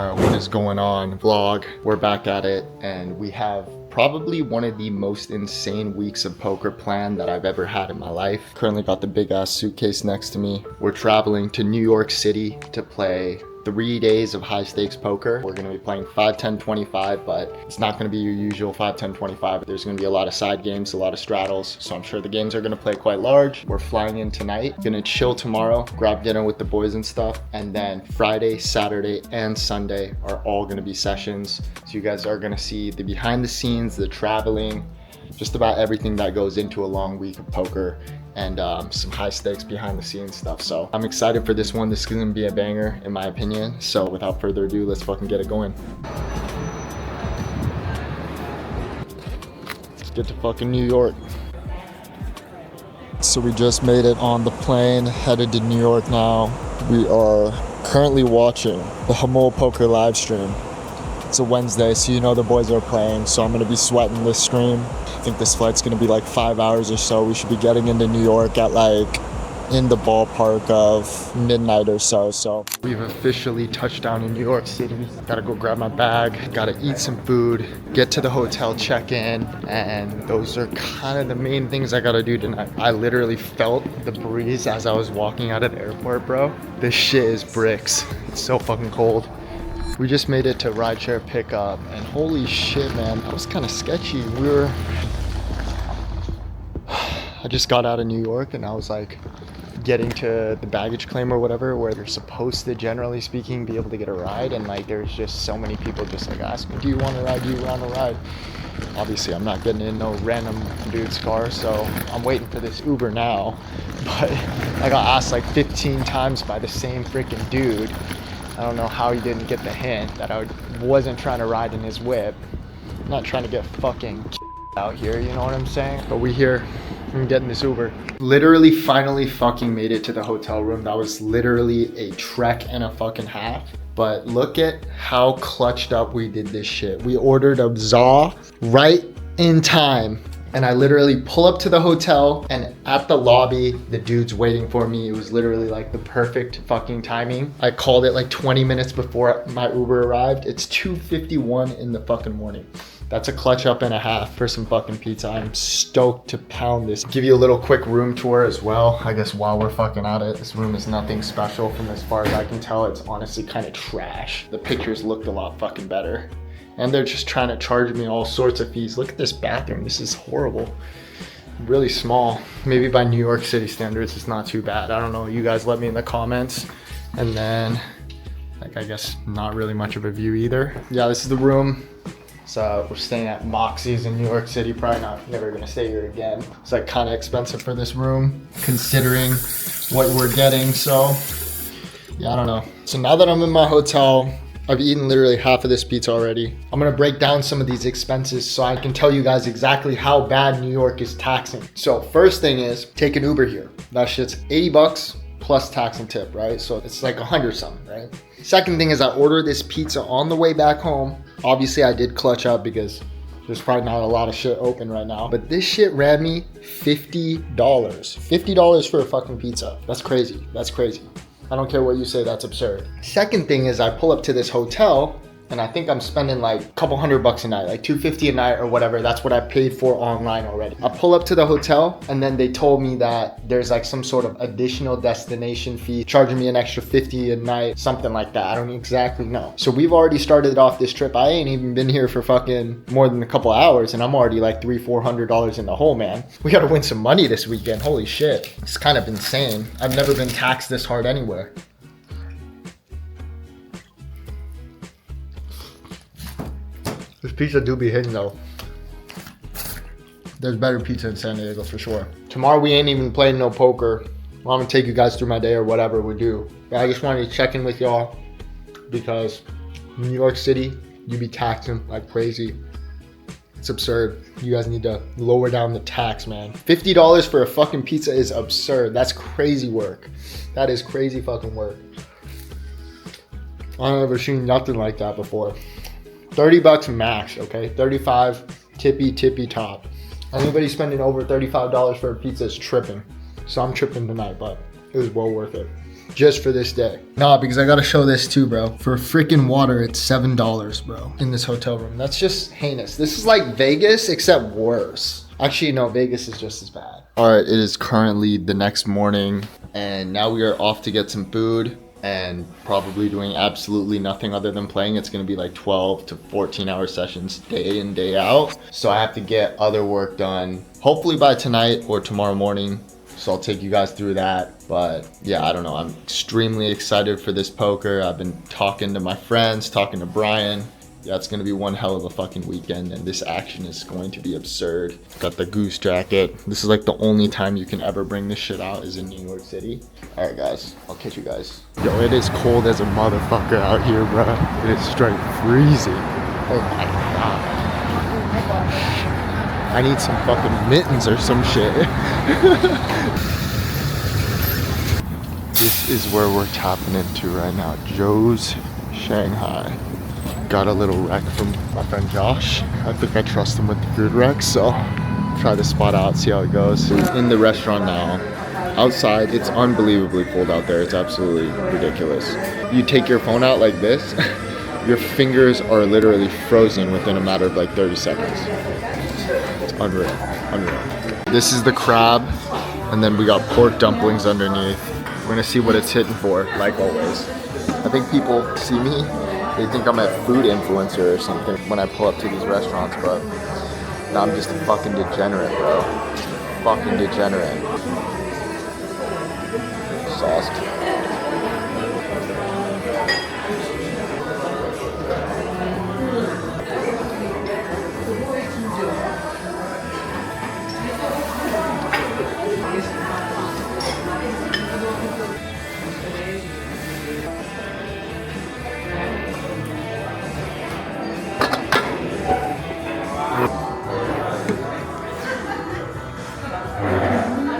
What is going on vlog? We're back at it, and we have probably one of the most insane weeks of poker planned that I've ever had in my life. Currently got the big ass suitcase next to me. We're traveling to New York City to play 3 days of high stakes poker. We're gonna be playing 5, 10, 25, but it's not gonna be your usual 5, 10, 25. There's gonna be a lot of side games, a lot of straddles, so I'm sure the games are gonna play quite large. We're flying in tonight, gonna chill tomorrow, grab dinner with the boys and stuff, and then Friday, Saturday, and Sunday are all gonna be sessions. So you guys are gonna see the behind the scenes, the traveling, just about everything that goes into a long week of poker, and some high stakes behind the scenes stuff. So I'm excited for this one. This is gonna be a banger in my opinion. So without further ado, let's fucking get it going. Let's get to fucking New York. So we just made it on the plane, headed to New York now. We are currently watching the Hamul Poker live stream. It's a Wednesday, so you know the boys are playing, so I'm gonna be sweating this stream. I think this flight's gonna be like 5 hours or so. We should be getting into New York at like in the ballpark of midnight or so. So we've officially touched down in New York City. Gotta go grab my bag, gotta eat some food, get to the hotel, check in, and those are kind of the main things I gotta do tonight. I literally felt the breeze as I was walking out of the airport, bro. This shit is bricks. It's so fucking cold. We just made it to rideshare pickup, and holy shit, man, that was kind of sketchy. I just got out of New York, and I was like getting to the baggage claim or whatever, where you're supposed to, generally speaking, be able to get a ride, and like there's just so many people just like asking, do you want a ride, do you want a ride? Obviously, I'm not getting in no random dude's car, so I'm waiting for this Uber now, but I got asked like 15 times by the same freaking dude. I don't know how he didn't get the hint that I wasn't trying to ride in his whip. I'm not trying to get fucking out here, you know what I'm saying? But we here, I'm getting this Uber. Literally finally fucking made it to the hotel room. That was literally a trek and a fucking half. But look at how clutched up we did this shit. We ordered a za right in time. And I literally pull up to the hotel, and at the lobby, the dude's waiting for me. It was literally like the perfect fucking timing. I called it like 20 minutes before my Uber arrived. It's 2:51 in the fucking morning. That's a clutch up and a half for some fucking pizza. I'm stoked to pound this. Give you a little quick room tour as well. I guess while we're fucking at it, this room is nothing special from as far as I can tell. It's honestly kind of trash. The pictures looked a lot fucking better. And they're just trying to charge me all sorts of fees. Look at this bathroom. This is horrible. Really small. Maybe by New York City standards, it's not too bad. I don't know. You guys let me in the comments. And then, like, I guess not really much of a view either. Yeah, this is the room. So we're staying at Moxie's in New York City. Probably never gonna stay here again. It's like kind of expensive for this room, considering what we're getting. So yeah, I don't know. So now that I'm in my hotel, I've eaten literally half of this pizza already. I'm gonna break down some of these expenses so I can tell you guys exactly how bad New York is taxing. So first thing is, take an Uber here. That shit's 80 bucks plus tax and tip, right? So it's like 100 something, right? Second thing is I ordered this pizza on the way back home. Obviously I did clutch up because there's probably not a lot of shit open right now, but this shit ran me $50. $50 for a fucking pizza. That's crazy, that's crazy. I don't care what you say, that's absurd. Second thing is I pull up to this hotel, and I think I'm spending like a couple $100 a night, like $250 a night or whatever. That's what I paid for online already. I pull up to the hotel, and then they told me that there's like some sort of additional destination fee, charging me an extra $50 a night, something like that. I don't exactly know. So we've already started off this trip. I ain't even been here for fucking more than a couple hours, and I'm already like $300-400 in the hole, man. We gotta win some money this weekend. Holy shit. It's kind of insane. I've never been taxed this hard anywhere. This pizza do be hitting though. There's better pizza in San Diego for sure. Tomorrow we ain't even playing no poker. I'm gonna take you guys through my day or whatever we do. But I just wanted to check in with y'all because New York City, you be taxing like crazy. It's absurd. You guys need to lower down the tax, man. $50 for a fucking pizza is absurd. That's crazy work. That is crazy fucking work. I've never seen nothing like that before. 30 bucks max, okay? 35 tippy top. Anybody spending over $35 for a pizza is tripping. So I'm tripping tonight, but it was well worth it. just for this day. Nah, because I gotta show this too, bro. For freaking water, it's $7, bro, in this hotel room. That's just heinous. This is like Vegas, except worse. Actually, no, Vegas is just as bad. All right, it is currently the next morning, and now we are off to get some food and probably doing absolutely nothing other than playing. It's gonna be like 12 to 14 hour sessions day in, day out. So I have to get other work done, hopefully by tonight or tomorrow morning. So I'll take you guys through that. But yeah, I don't know. I'm extremely excited for this poker. I've been talking to my friends, talking to Brian. Yeah, it's gonna be one hell of a fucking weekend, and this action is going to be absurd. Got the goose jacket. This is like the only time you can ever bring this shit out is in New York City. All right, guys, I'll catch you guys. Yo, it is cold as a motherfucker out here, bro. It is straight freezing. Oh my God. I need some fucking mittens or some shit. This is where we're tapping into right now. Joe's Shanghai. Got a little rec from my friend Josh. I think I trust him with the food rec, so try the spot out, see how it goes. In the restaurant now. Outside, it's unbelievably cold out there. It's absolutely ridiculous. You take your phone out like this, your fingers are literally frozen within a matter of like 30 seconds. It's unreal, unreal. This is the crab, and then we got pork dumplings underneath. We're gonna see what it's hitting for, like always. I think people see me, they think I'm a food influencer or something when I pull up to these restaurants, but no, I'm just a fucking degenerate, bro. Just a fucking degenerate. Sauced.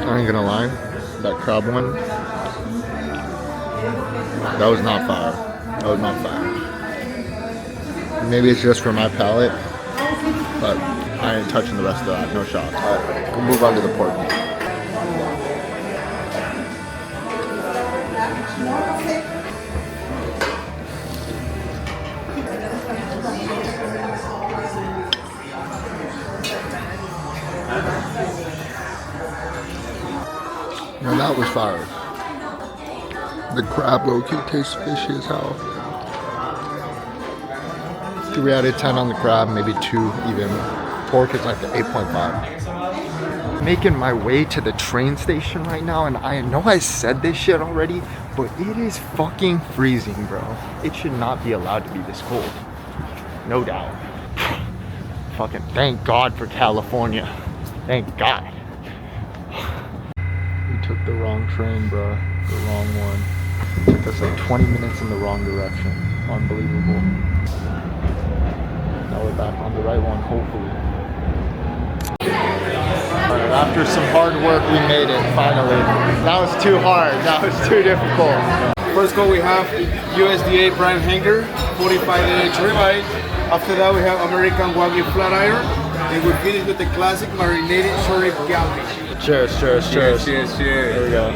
I ain't gonna lie, that crab one, that was not fire. That was not fire. Maybe it's just for my palate, but I ain't touching the rest of that. No shot. Alright, we'll move on to the pork. Now that was fire. The crab low-key tastes fishy as hell. 3 out of 10 on the crab, maybe 2 even. Pork is like the 8.5. Making my way to the train station right now, and I know I said this shit already, but it is fucking freezing, bro. It should not be allowed to be this cold. No doubt. Fucking thank God for California. Thank God. We took the wrong train, bro. The wrong one. Took us like 20 minutes in the wrong direction. Unbelievable. Now we're back on the right one, hopefully. Alright, after some hard work, we made it, finally. That was too hard. That was too difficult. First goal we have USDA prime hanger, 45-inch ribeye. After that we have American Wagyu flat iron. And we finish with the classic marinated shrimp galbi. Cheers, cheers, cheers. Cheers, cheers. Here we go.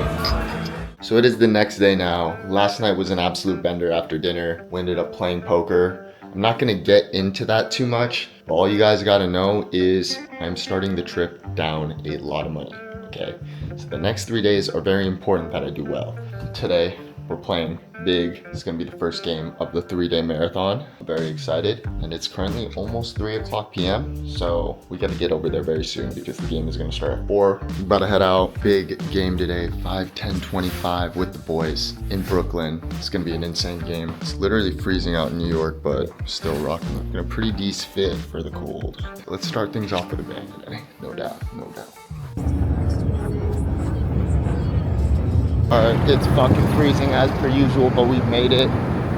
So it is the next day now. Last night was an absolute bender after dinner. We ended up playing poker. I'm not gonna get into that too much, but all you guys gotta know is I'm starting the trip down a lot of money, okay? So the next 3 days are very important that I do well. Today, we're playing big. It's gonna be the first game of the 3-day marathon. I'm very excited, and it's currently almost 3 o'clock p.m. So we gotta get over there very soon because the game is gonna start at 4. I'm about to head out. Big game today, 5-10-25 with the boys in Brooklyn. It's gonna be an insane game. It's literally freezing out in New York, but still rocking in a pretty decent fit for the cold. Let's start things off with a bang today. No doubt, no doubt. Alright, it's fucking freezing as per usual, but we've made it.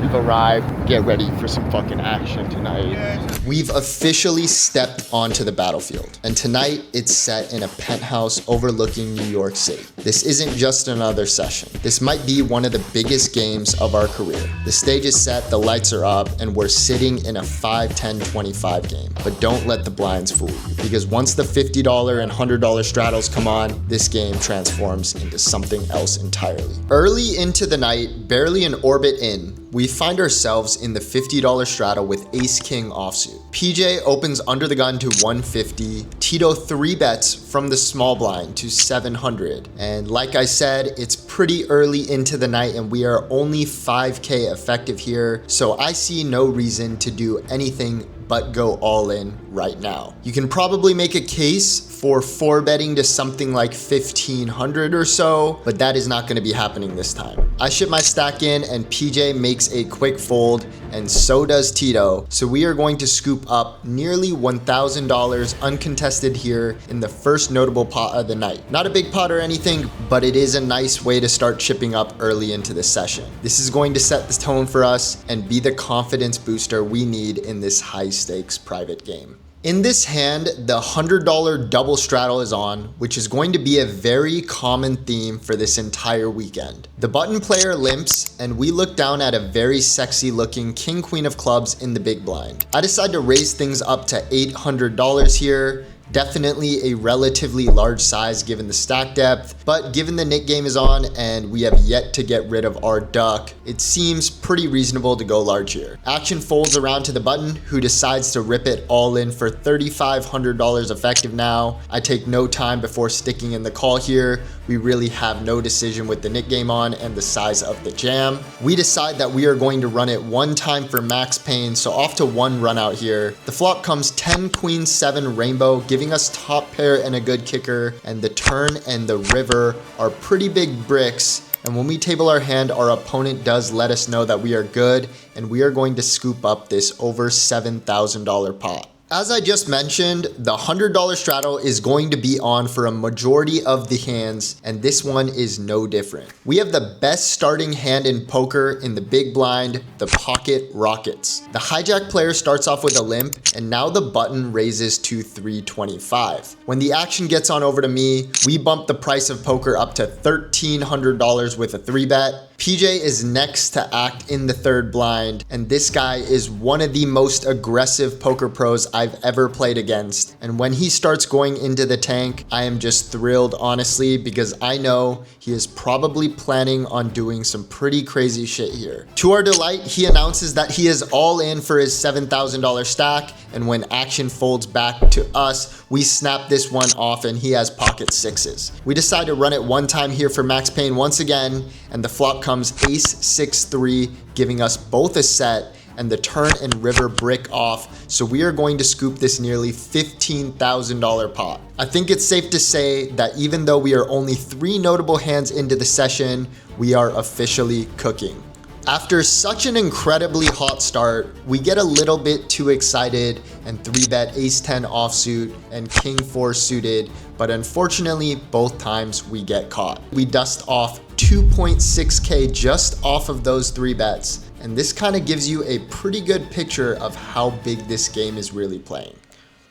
We've arrived. Get ready for some fucking action tonight. We've officially stepped onto the battlefield, and tonight it's set in a penthouse overlooking New York City. This isn't just another session. This might be one of the biggest games of our career. The stage is set, the lights are up, and we're sitting in a 5, 10, 25 game. But don't let the blinds fool you, because once the $50 and $100 straddles come on, this game transforms into something else entirely. Early into the night, barely an orbit in, we find ourselves in the $50 straddle with Ace-King offsuit. PJ opens under the gun to 150. Tito 3-bets from the small blind to 700. And like I said, it's pretty early into the night and we are only 5K effective here. So I see no reason to do anything but go all in right now. You can probably make a case for 4-betting to something like 1,500 or so, but that is not gonna be happening this time. I ship my stack in and PJ makes a quick fold, and so does Tito. So we are going to scoop up nearly $1,000 uncontested here in the first notable pot of the night. Not a big pot or anything, but it is a nice way to start chipping up early into the session. This is going to set the tone for us and be the confidence booster we need in this high stakes private game. In this hand, the $100 double straddle is on, which is going to be a very common theme for this entire weekend. The button player limps, and we look down at a very sexy looking king queen of clubs in the big blind. I decide to raise things up to $800 here. Definitely a relatively large size given the stack depth, but given the Nick game is on and we have yet to get rid of our duck, it seems pretty reasonable to go large here. Action folds around to the button, who decides to rip it all in for $3,500 effective now. I take no time before sticking in the call here. We really have no decision with the Nick game on and the size of the jam. We decide that we are going to run it one time for max pain, so off to one run out here. The flop comes 10 queen 7 rainbow, giving us top pair and a good kicker, and the turn and the river are pretty big bricks. And when we table our hand, our opponent does let us know that we are good, and we are going to scoop up this over $7,000 pot. As I just mentioned, the $100 straddle is going to be on for a majority of the hands, and this one is no different. We have the best starting hand in poker in the big blind, the pocket rockets. The hijack player starts off with a limp, and now the button raises to 325. When the action gets on over to me, we bump the price of poker up to $1,300 with a 3-bet. PJ is next to act in the third blind, and this guy is one of the most aggressive poker pros I've ever played against. And when he starts going into the tank, I am just thrilled, honestly, because I know he is probably planning on doing some pretty crazy shit here. To our delight, he announces that he is all in for his $7,000 stack, and when action folds back to us, we snap this one off and he has pocket sixes. We decide to run it one time here for max pain once again, and the flop comes ace 6-3, giving us both a set, and the turn and river brick off, so we are going to scoop this nearly $15,000 pot. I think it's safe to say that even though we are only 3 notable hands into the session, we are officially cooking. After such an incredibly hot start, we get a little bit too excited and 3-bet ace-10 offsuit and king-4 suited, but unfortunately both times we get caught. We dust off 2.6K just off of those 3 bets. And this kind of gives you a pretty good picture of how big this game is really playing.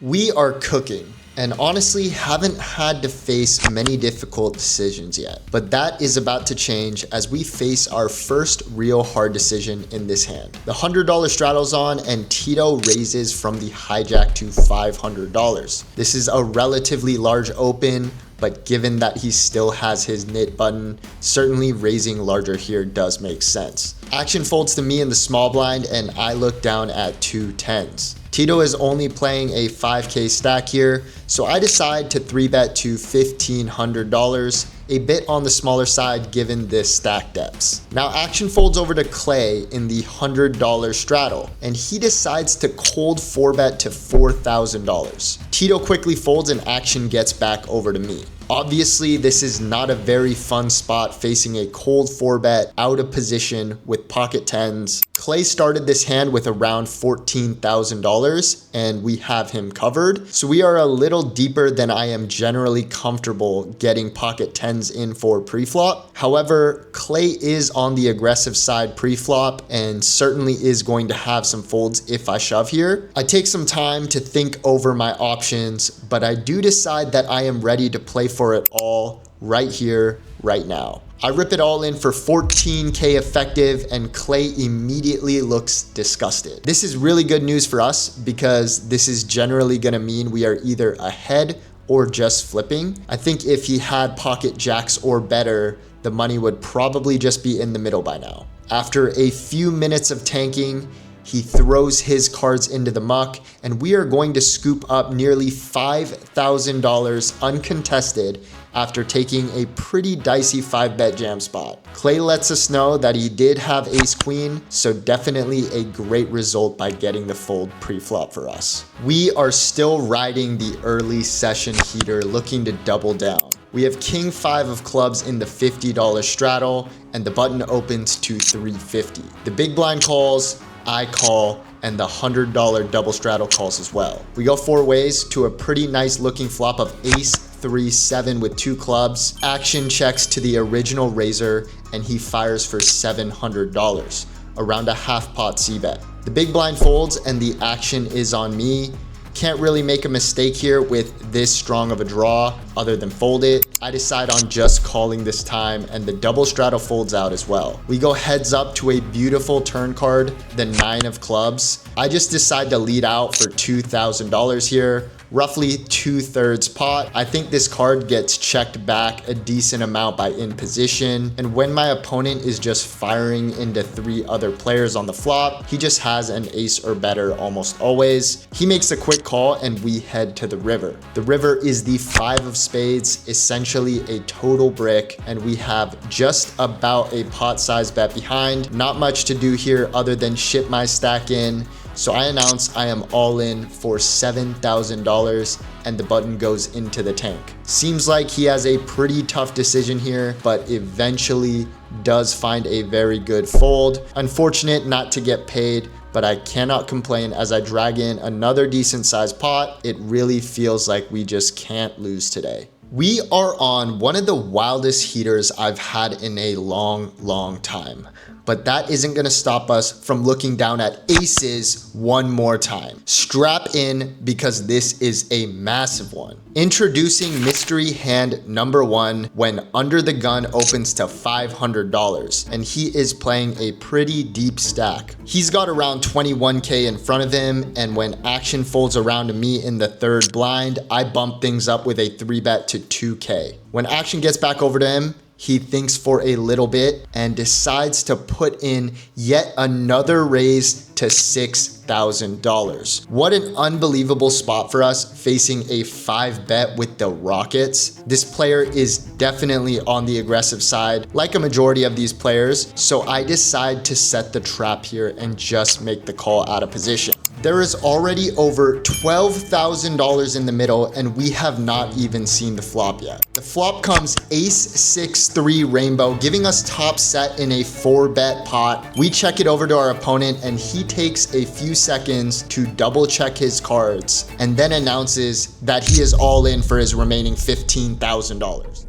We are cooking, and honestly haven't had to face many difficult decisions yet. But that is about to change as we face our first real hard decision in this hand. The $100 straddle's on and Tito raises from the hijack to $500. This is a relatively large open, but given that he still has his knit button, certainly raising larger here does make sense. Action folds to me in the small blind and I look down at 2 10s. Tito is only playing a 5K stack here, so I decide to 3-bet to $1,500, a bit on the smaller side given this stack depths. Now action folds over to Clay in the $100 straddle, and he decides to cold 4-bet to $4,000. Tito quickly folds and action gets back over to me. Obviously, this is not a very fun spot facing a cold 4-bet out of position with pocket 10s. Clay started this hand with around $14,000 and we have him covered. So we are a little deeper than I am generally comfortable getting pocket tens in for pre-flop. However, Clay is on the aggressive side pre-flop and certainly is going to have some folds if I shove here. I take some time to think over my options, but I do decide that I am ready to play for it all right here, right now. I rip it all in for 14K effective and Clay immediately looks disgusted. This is really good news for us because this is generally gonna mean we are either ahead or just flipping. I think if he had pocket jacks or better, the money would probably just be in the middle by now. After a few minutes of tanking, he throws his cards into the muck and we are going to scoop up nearly $5,000 uncontested after taking a pretty dicey 5-bet jam spot. Clay lets us know that he did have ace queen, so definitely a great result by getting the fold pre-flop for us. We are still riding the early session heater looking to double down. We have king 5 of clubs in the $50 straddle and the button opens to $350. The big blind calls, I call, and the $100 double straddle calls as well. We go 4 ways to a pretty nice looking flop of ace 3-7 with 2 clubs. Action checks to the original raiser and he fires for $700, around a half pot c-bet. The big blind folds and the action is on me. Can't really make a mistake here with this strong of a draw other than fold it. I decide on just calling this time and the double straddle folds out as well. We go heads up to a beautiful turn card, the 9 of clubs. I just decide to lead out for $2,000 here, roughly 2/3 pot. I think this card gets checked back a decent amount by in position. And when my opponent is just firing into 3 other players on the flop, he just has an ace or better almost always. He makes a quick call and we head to the river. The river is the 5 of spades, essentially a total brick, and we have just about a pot size bet behind. Not much to do here other than ship my stack in. So I announce I am all in for $7,000 and the button goes into the tank. Seems like he has a pretty tough decision here, but eventually does find a very good fold. Unfortunate not to get paid, but I cannot complain as I drag in another decent sized pot. It really feels like we just can't lose today. We are on one of the wildest heaters I've had in a long time. But that isn't gonna stop us from looking down at aces one more time. Strap in because this is a massive one. Introducing mystery hand number 1 when under the gun opens to $500 and he is playing a pretty deep stack. He's got around 21K in front of him and when action folds around to me in the 3rd blind, I bump things up with a 3-bet to 2K. When action gets back over to him, he thinks for a little bit and decides to put in yet another raise to $6,000. What an unbelievable spot for us facing a 5-bet with the Rockets. This player is definitely on the aggressive side, like a majority of these players, so I decide to set the trap here and just make the call out of position. There is already over $12,000 in the middle and we have not even seen the flop yet. The flop comes ace 6-3 rainbow, giving us top set in a 4-bet pot. We check it over to our opponent and he takes a few seconds to double check his cards and then announces that he is all in for his remaining $15,000.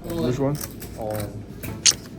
Which one?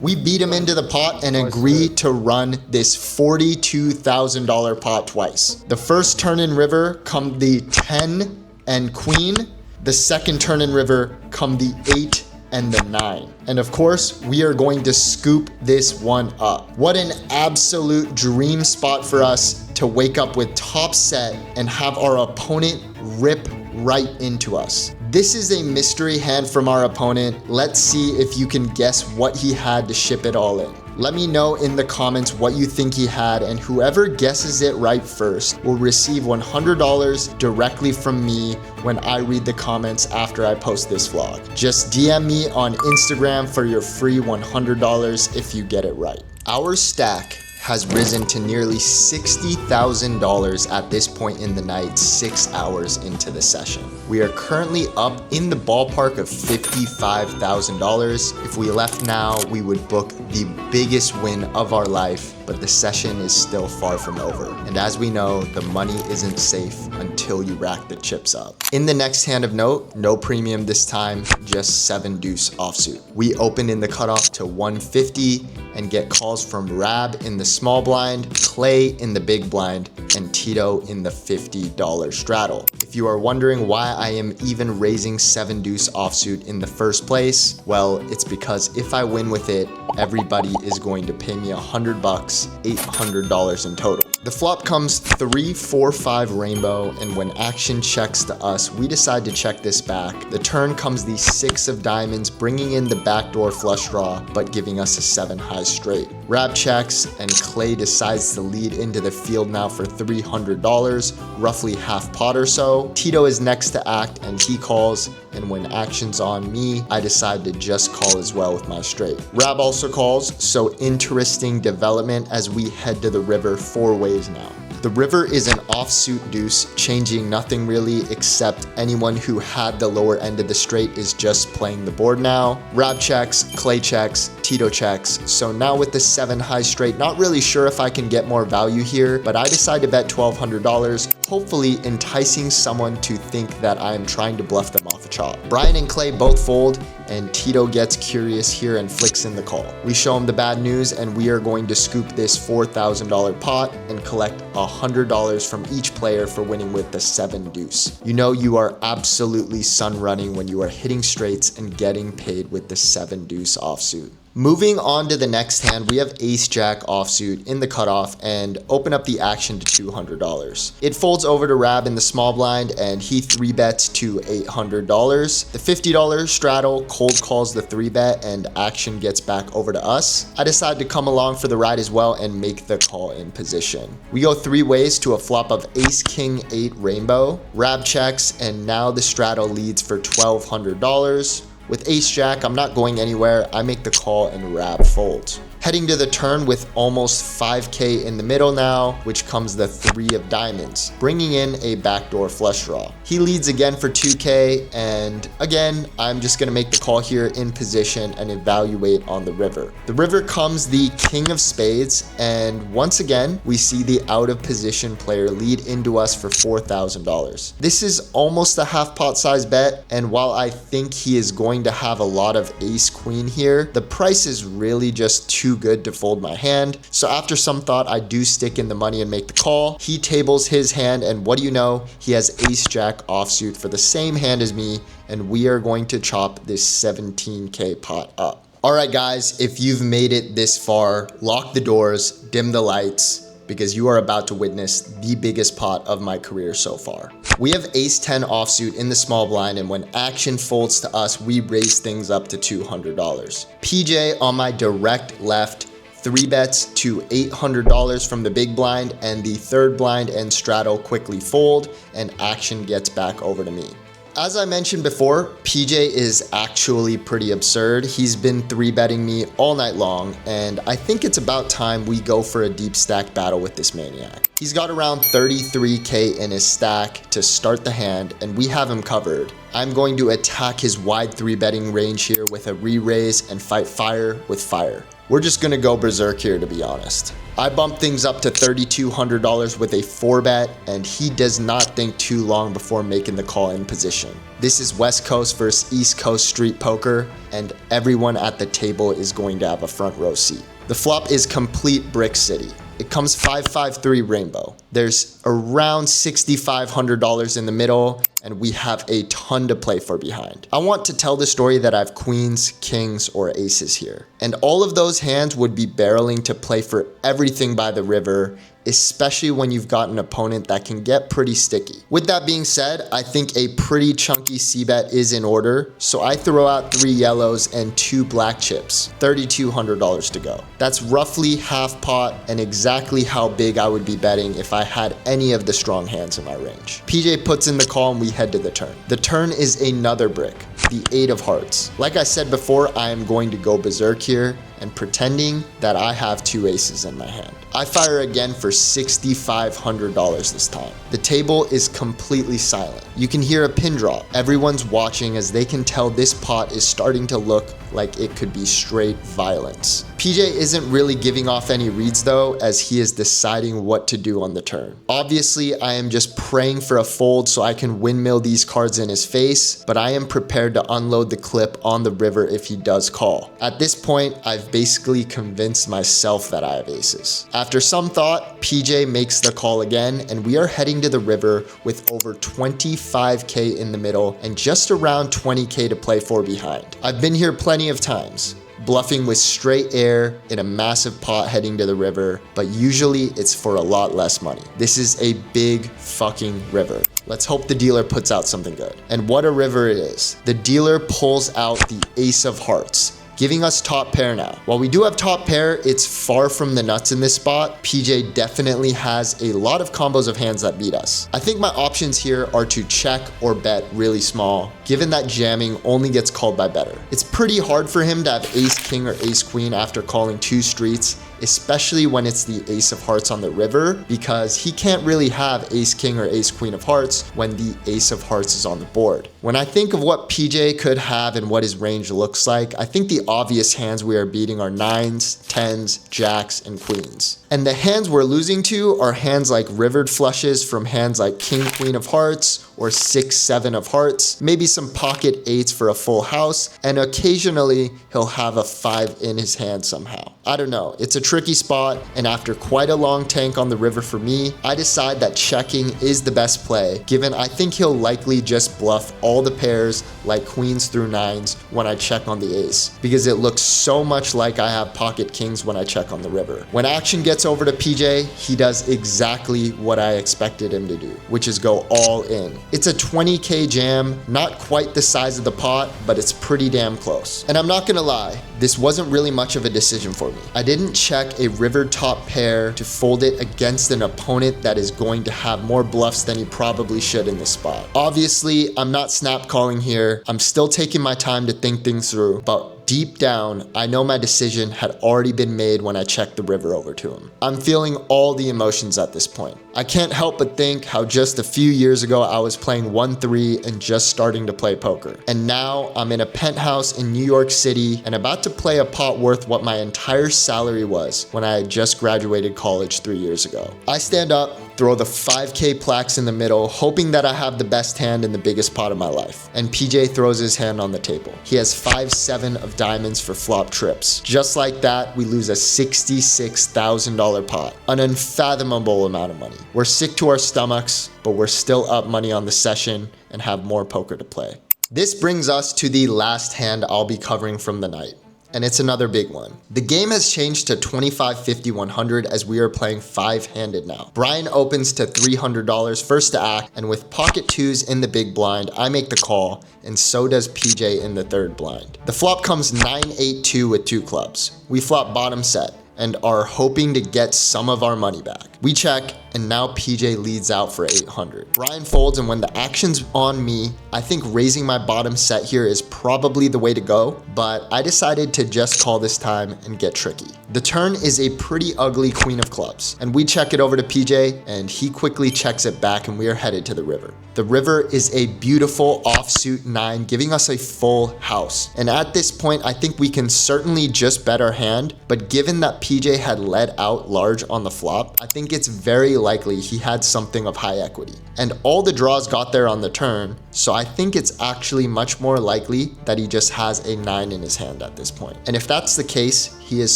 We beat him into the pot and agree to run this $42,000 pot twice. The first turn in river come the 10 and queen. The second turn in river come the 8 and the 9. And of course, we are going to scoop this one up. What an absolute dream spot for us to wake up with top set and have our opponent rip right into us. This is a mystery hand from our opponent. Let's see if you can guess what he had to ship it all in. Let me know in the comments what you think he had, and whoever guesses it right first will receive $100 directly from me when I read the comments after I post this vlog. Just DM me on Instagram for your free $100 if you get it right. Our stack has risen to nearly $60,000 at this point in the night, 6 hours into the session. We are currently up in the ballpark of $55,000. If we left now, we would book the biggest win of our life but the session is still far from over. And as we know, the money isn't safe until you rack the chips up. In the next hand of note, no premium this time, just 7 deuce offsuit. We open in the cutoff to 150 and get calls from Rab in the small blind, Clay in the big blind, and Tito in the $50 straddle. If you are wondering why I am even raising 7 deuce offsuit in the first place, well, it's because if I win with it, everybody is going to pay me $100, $800 in total. The flop comes 3, 4, 5 rainbow, and when action checks to us, we decide to check this back. The turn comes the 6 of diamonds, bringing in the backdoor flush draw, but giving us a 7 high straight. Rab checks, and Clay decides to lead into the field now for $300, roughly half pot or so. Tito is next to act, and he calls, and when action's on me, I decide to just call as well with my straight. Rab also calls, so interesting development as we head to the river 4 ways now. The river is an offsuit deuce, changing nothing really except anyone who had the lower end of the straight is just playing the board now. Rab checks, Clay checks, Tito checks. So now with the 7 high straight, not really sure if I can get more value here, but I decide to bet $1,200, hopefully enticing someone to think that I am trying to bluff them off a chop. Brian and Clay both fold, and Tito gets curious here and flicks in the call. We show him the bad news, and we are going to scoop this $4,000 pot and collect $100 from each player for winning with the 7 deuce. You know you are absolutely sun running when you are hitting straights and getting paid with the 7 deuce offsuit. Moving on to the next hand, we have ace jack offsuit in the cutoff and open up the action to $200. It folds over to Rab in the small blind and he 3-bets to $800. The $50 straddle cold calls the 3-bet and action gets back over to us. I decide to come along for the ride as well and make the call in position. We go 3 ways to a flop of ace king 8 rainbow. Rab checks and now the straddle leads for $1,200. With ace jack, I'm not going anywhere. I make the call and Rab folds. Heading to the turn with almost 5K in the middle now, which comes the 3 of diamonds, bringing in a backdoor flush draw. He leads again for 2K, and again, I'm just gonna make the call here in position and evaluate on the river. The river comes the king of spades, and once again, we see the out of position player lead into us for $4,000. This is almost a half pot size bet, and while I think he is going to have a lot of ace queen here, the price is really just too good to fold my hand. So after some thought, I do stick in the money and make the call. He tables his hand, and what do you know? He has ace jack offsuit for the same hand as me, and we are going to chop this 17K pot up. All right, guys, if you've made it this far, lock the doors, dim the lights, because you are about to witness the biggest pot of my career so far. We have ace 10 offsuit in the small blind, and when action folds to us, we raise things up to $200. PJ on my direct left 3-bets to $800 from the big blind, and the 3rd blind and straddle quickly fold, and action gets back over to me. As I mentioned before, PJ is actually pretty absurd. He's been 3-betting me all night long, and I think it's about time we go for a deep stack battle with this maniac. He's got around 33K in his stack to start the hand, and we have him covered. I'm going to attack his wide 3-betting range here with a re-raise and fight fire with fire. We're just gonna go berserk here, to be honest. I bump things up to $3,200 with a 4-bet, and he does not think too long before making the call in position. This is West Coast versus East Coast street poker, and everyone at the table is going to have a front row seat. The flop is complete brick city. It comes 5-5-3 rainbow. There's around $6,500 in the middle, and we have a ton to play for behind. I want to tell the story that I have queens, kings, or aces here. And all of those hands would be barreling to play for everything by the river, especially when you've got an opponent that can get pretty sticky. With that being said, I think a pretty chunky c-bet is in order, so I throw out 3 yellows and 2 black chips, $3,200 to go. That's roughly half pot and exactly how big I would be betting if I had any of the strong hands in my range. PJ puts in the call and we head to the turn. The turn is another brick, the 8 of hearts. Like I said before, I am going to go berserk here and pretending that I have 2 aces in my hand. I fire again for $6,500 this time. The table is completely silent. You can hear a pin drop. Everyone's watching as they can tell this pot is starting to look like it could be straight violence. PJ isn't really giving off any reads though, as he is deciding what to do on the turn. Obviously, I am just praying for a fold so I can windmill these cards in his face, but I am prepared to unload the clip on the river if he does call. At this point, I've basically convinced myself that I have aces. After some thought, PJ makes the call again, and we are heading to the river with over 25k in the middle and just around 20k to play for behind. I've been here plenty of times, bluffing with straight air in a massive pot heading to the river, but usually it's for a lot less money. This is a big fucking river. Let's hope the dealer puts out something good. And what a river it is. The dealer pulls out the ace of hearts, giving us top pair now. While we do have top pair, it's far from the nuts in this spot. PJ definitely has a lot of combos of hands that beat us. I think my options here are to check or bet really small, given that jamming only gets called by better. It's pretty hard for him to have ace king or ace queen after calling 2 streets, especially when it's the ace of hearts on the river, because he can't really have ace king or ace queen of hearts when the ace of hearts is on the board. When I think of what PJ could have and what his range looks like, I think the obvious hands we are beating are 9s, 10s, jacks, and queens. And the hands we're losing to are hands like rivered flushes from hands like king, queen of hearts, or 6, 7 of hearts, maybe some pocket 8s for a full house, and occasionally he'll have a 5 in his hand somehow. I don't know, it's a tricky spot, and after quite a long tank on the river for me, I decide that checking is the best play, given I think he'll likely just bluff all the pairs like queens through 9s when I check on the ace, because it looks so much like I have pocket kings when I check on the river. When action gets over to PJ, he does exactly what I expected him to do, which is go all in. It's a 20k jam, not quite the size of the pot, but it's pretty damn close. And I'm not gonna lie, this wasn't really much of a decision for me. I didn't check a river top pair to fold it against an opponent that is going to have more bluffs than he probably should in this spot. Obviously, I'm not snap calling here. I'm still taking my time to think things through, but deep down, I know my decision had already been made when I checked the river over to him. I'm feeling all the emotions at this point. I can't help but think how just a few years ago I was playing 1-3 and just starting to play poker. And now I'm in a penthouse in New York City and about to play a pot worth what my entire salary was when I had just graduated college 3 years ago. I stand up, throw the 5k plaques in the middle, hoping that I have the best hand in the biggest pot of my life. And PJ throws his hand on the table. He has 5-7 of diamonds for flop trips. Just like that, we lose a $66,000 pot, an unfathomable amount of money. We're sick to our stomachs, but we're still up money on the session and have more poker to play. This brings us to the last hand I'll be covering from the night. And it's another big one. The game has changed to 25, 50, 100 as we are playing 5-handed now. Brian opens to $300 first to act, and with pocket 2s in the big blind, I make the call, and so does PJ in the third blind. The flop comes 9-8-2 with 2 clubs. We flop bottom set and are hoping to get some of our money back. We check, and now PJ leads out for 800. Brian folds, and when the action's on me, I think raising my bottom set here is probably the way to go, but I decided to just call this time and get tricky. The turn is a pretty ugly queen of clubs, and we check it over to PJ, and he quickly checks it back, and we are headed to the river. The river is a beautiful offsuit 9, giving us a full house. And at this point, I think we can certainly just bet our hand, but given that PJ had led out large on the flop, I think it's very likely he had something of high equity. And all the draws got there on the turn, so I think it's actually much more likely that he just has a 9 in his hand at this point. And if that's the case, he is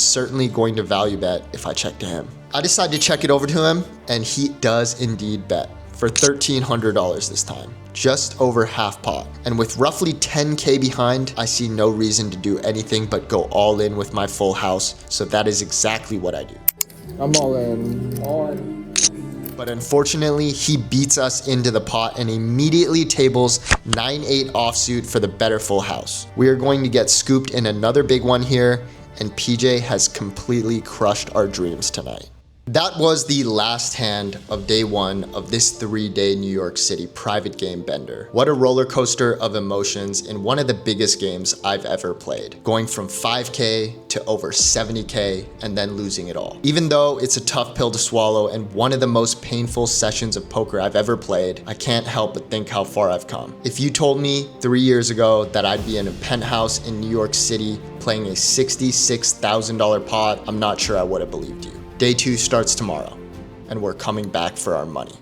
certainly going to value bet if I check to him. I decide to check it over to him, and he does indeed bet for $1,300 this time, just over half pot. And with roughly 10k behind, I see no reason to do anything but go all in with my full house, so that is exactly what I do. I'm all in. All in. But unfortunately, he beats us into the pot and immediately tables 9-8 offsuit for the better full house. We are going to get scooped in another big one here, and PJ has completely crushed our dreams tonight. That was the last hand of day 1 of this 3-day New York City private game bender. What a roller coaster of emotions in one of the biggest games I've ever played. Going from 5k to over 70k and then losing it all. Even though it's a tough pill to swallow and one of the most painful sessions of poker I've ever played, I can't help but think how far I've come. If you told me 3 years ago that I'd be in a penthouse in New York City playing a $66,000 pot, I'm not sure I would have believed you. Day 2 starts tomorrow, and we're coming back for our money.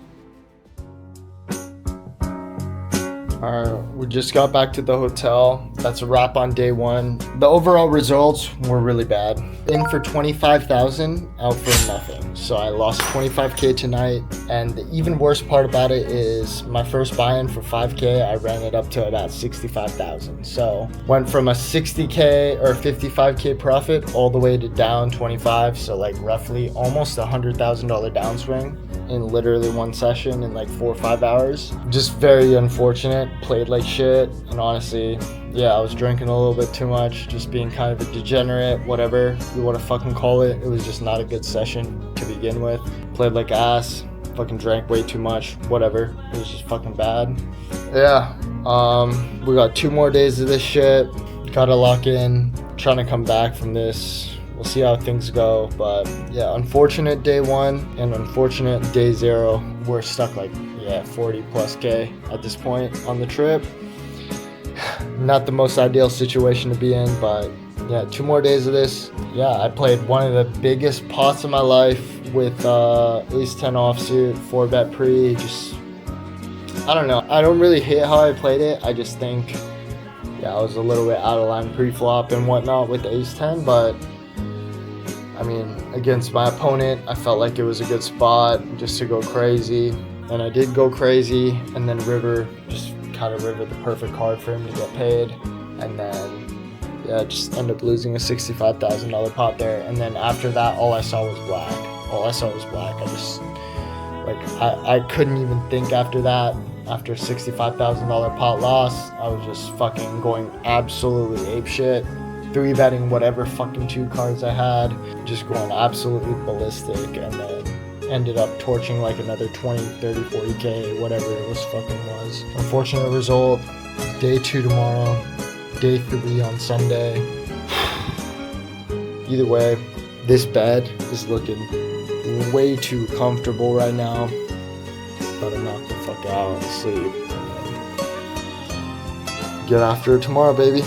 Alright, we just got back to the hotel. That's a wrap on day 1. The overall results were really bad. In for 25,000, out for nothing. So I lost 25K tonight, and the even worse part about it is my first buy-in for 5K, I ran it up to about 65,000. So went from a 60K or 55K profit all the way to down 25, so like roughly almost $100,000 downswing in literally one session in like 4 or 5 hours. Just very unfortunate. Played like shit, and honestly, yeah, I was drinking a little bit too much, just being kind of a degenerate, whatever you want to fucking call it. It was just not a good session to begin with. Played like ass, fucking drank way too much, whatever. It was just fucking bad. Yeah, we got 2 more days of this shit. Gotta lock in, trying to come back from this. We'll see how things go, but yeah, unfortunate day 1 and unfortunate day 0. We're stuck like 40 plus K at this point on the trip. Not the most ideal situation to be in, but yeah, 2 more days of this. Yeah, I played one of the biggest pots of my life with ace 10 offsuit, 4-bet pre. Just, I don't know. I don't really hate how I played it. I just think, I was a little bit out of line pre-flop and whatnot with the ace 10, but I mean, against my opponent, I felt like it was a good spot just to go crazy. And I did go crazy, and then river, just kind of river the perfect card for him to get paid. And then, just end up losing a $65,000 pot there. And then after that, all I saw was black. I just, I couldn't even think after that. After a $65,000 pot loss, I was just fucking going absolutely apeshit. 3-betting whatever fucking 2 cards I had, just going absolutely ballistic, and then ended up torching like another 20, 30, 40K, whatever it was fucking was. Unfortunate result. Day 2 tomorrow, day 3 on Sunday. Either way, this bed is looking way too comfortable right now. Better knock the fuck out and sleep. Get after it tomorrow, baby.